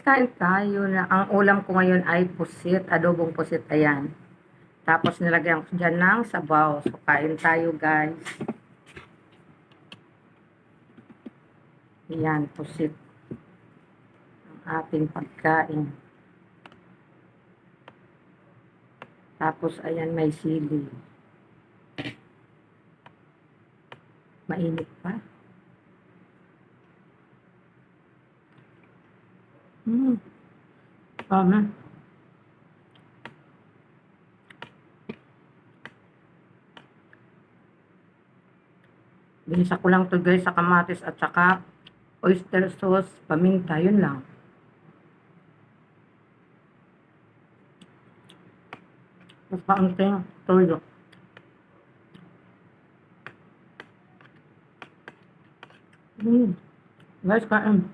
Kain tayo na ang ulam ko ngayon ay pusit, adobong pusit, ayan. Tapos nilagyan ko dyan ng sabaw. So, kain tayo guys. Ayan, pusit. Ang ating pagkain. Tapos, ayan, may sili. Mainit pa. Tama. Binisa ko lang to guys sa kamatis at saka oyster sauce, paminta, yun lang. Mas paunting toyo. Guys, kain.